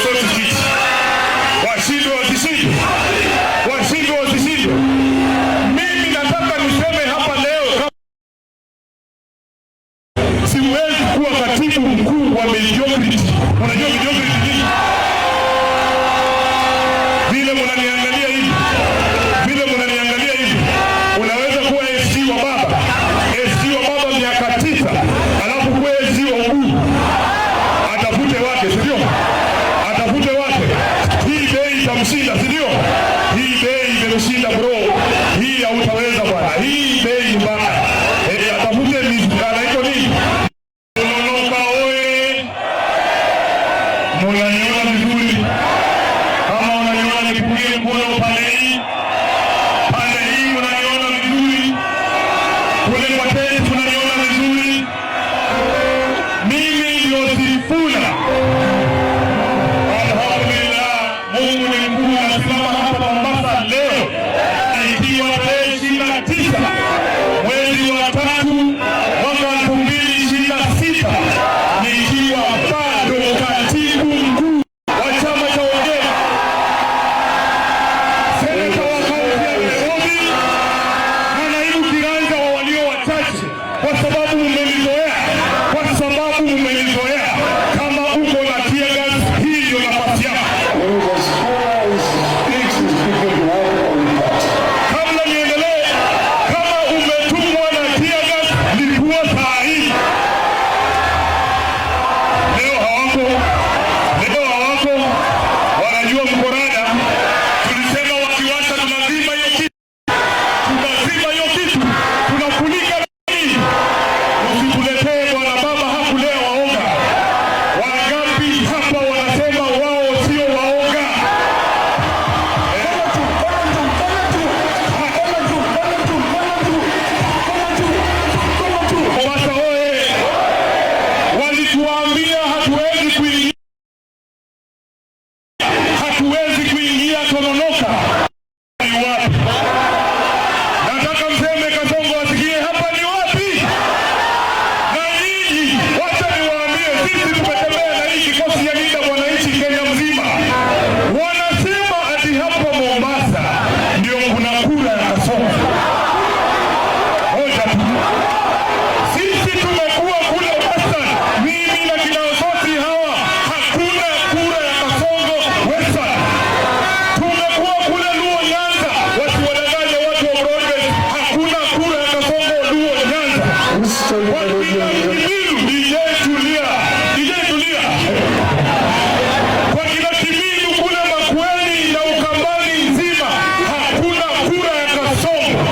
sote sisi. Washindwe wasishindwe. Washindwe wasishindwe. Mimi nataka niseme hapa leo, siwezi kuwa katibu mkuu wa mediocrity. Unajua mediocrity nini? Vile mnaniangalia hivi. Vile mnaniangalia hivi. Unaweza kuwa SC wa baba. SC wa baba miaka 9. Alafu kuwa SC wa Oburu. Atafute wake, sio? Atafute wake. Hii bei itamshinda, sio? Hii bei imemshinda bro. Hii hautaweza bwana. Hii bei ni mbaya. Atafute anaitwa nini? Mnaniona vizuri? Kama unaniona nipungie mkono pale hii. Pale hii unaniona vizuri? Kule kwa tesi unaniona vizuri? Mimi ndio Sifuna. Alhamdulillah, Mungu ni mkuu. Nasimama hapa Mombasa leo ikiwa tarehe 29 mwezi wa 3 mwaka 2026 nikiwa bado katibu mkuu wa chama cha ODM, seneta wa kaunti ya Nairobi na naibu kiranja wa walio wachache, kwa sababu mmenizoea, kwa sababu mmenizoea. Kama uko na tear gas, hii ndio nafasi yako. Kabla niendelee, kama umetumwa na tear gas, likuwa saa hii. Leo hawako, wanajua mkorada. Tulisema wakiwasha tunazima hiyo kitu, tunafunika nini? Usituletee bwana baba hakulea waoga. Wangapi hapa wanasema wao sio waoga? Mombasa oye! Walituambia hatuwezi kuingia Tononoka. Ni wapi? Nataka mseme Kasongo asikie hapa ni wapi? Na nyinyi, wacha niwaambie, sisi tumetembea na hii kikosi ya linda mwananchi Kenya mzima. Wanasema ati hapa Mombasa ndio kuna kura ya Kasongo. Hoja tu. Sisi tumekuwa kule Western, mimi na kina Osoti hawa, hakuna kura ya Kasongo Western. Tumekuwa kule Luo Nyanza, wasiwadanganye watu wa Broadway, hakuna kura ya Kasongo Luo Nyanza. DJ tulia. Kwa kila Kimilu kule Makueni na Ukambani nzima, hakuna kura ya Kasongo.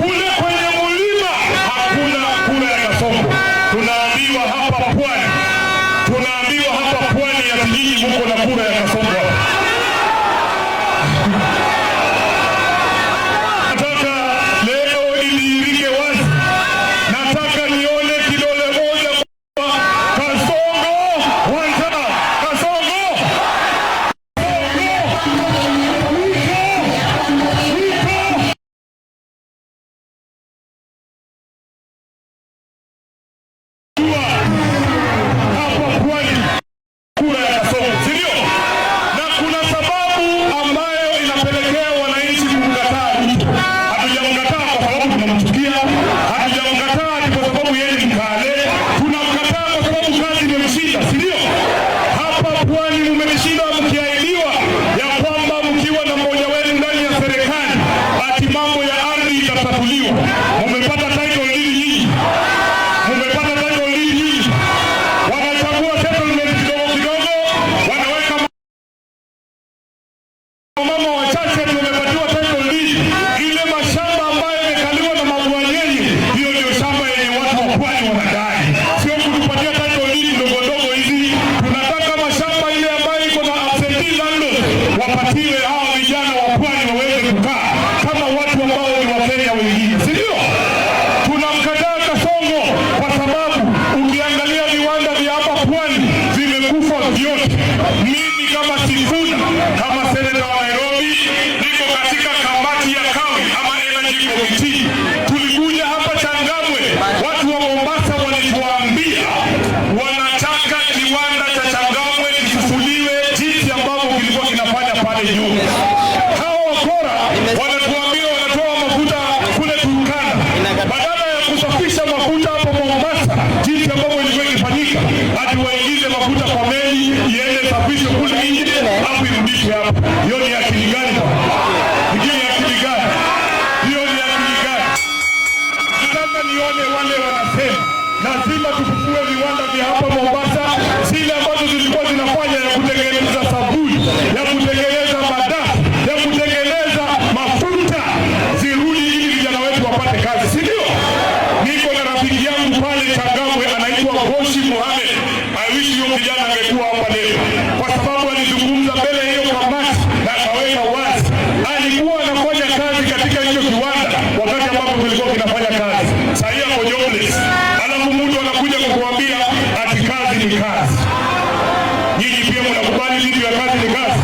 Kule kwenye Mulima, hakuna kura ya Kasongo. Tunaambiwa hapa Pwani ya kijiji huko na kura ya Kasongo. Nataka leo idhihirike wazi. Nataka nione kidole moja kwa Kasongo. Wanta Kasongo. Hapa Pwani kura ya Kasongo, sio? Na kuna sababu ambayo inapelekea wananchi kumkataa Ruto. Hatujamkataa kwa sababu tunamchukia, hatujamkataa kwa sababu yeye ni mkale. Tunamkataa kwa sababu kazi imemshinda, sio? Hapa Pwani mmeshinda mkiahidiwa ya kwamba mkiwa na mmoja wenu ndani ya serikali ati mambo ya ardhi itatatuliwa. Mmepata title deed nyingi. Mmepata title deed nyingi. Wanachagua settlement kidogo, wanaweka mama wachache tumepatiwa title deed. Ile mashamba ambayo yamekaliwa na mabwanyenye, hiyo ndio shamba yenye watu wa Pwani wanadai. Sio kutupatia title deed ndogo hizi. Tunataka mashamba ile ambayo iko na absentee landlords wapatiwe hao vijana wa Pwani waweze kukaa kama watu ambao ni Wakenya wengine, sio? Tunamkataa Kasongo kwa sababu ukiangalia viwanda vya hapa Pwani vimekufa vyote. Mimi kama Sifuna, kama seneta wa Nairobi, niko katika kamati ya kawi ama energy committee. Tulikuja hapa Changamwe, watu wa Mombasa walituambia wanataka kiwanda cha Changamwe kifufuliwe irudishwe kule nje au irudishwe hapa. Hiyo ni akili gani? Hiyo ni akili gani? Hiyo ni akili gani? Nataka nione wale wanasema lazima tufufue viwanda vya hapa Mombasa, zile ambazo zilikuwa zinafanya ya kutengeneza sabuni, ya kutengeneza madafu, ya kutengeneza mafuta, zirudi ili vijana wetu wapate kazi, si ndio? Niko na rafiki yangu pale Changamwe anaitwa Boshi Mohamed. I wish huyo kijana angekuwa hapa leo, kwa sababu alizungumza mbele hiyo kamati na akaweka wazi. Alikuwa anafanya kazi katika hiyo kiwanda wakati ambapo kilikuwa kinafanya kazi. Sasa hapo jobless. Alafu mtu anakuja kukuambia ati kazi ni kazi. Nyinyi pia mnakubali vitu ya kazi ni kazi?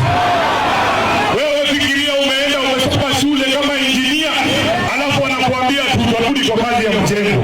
Wewe fikiria umeenda umesoma shule kama injinia, alafu anakuambia tutarudi kwa kazi ya mjengo.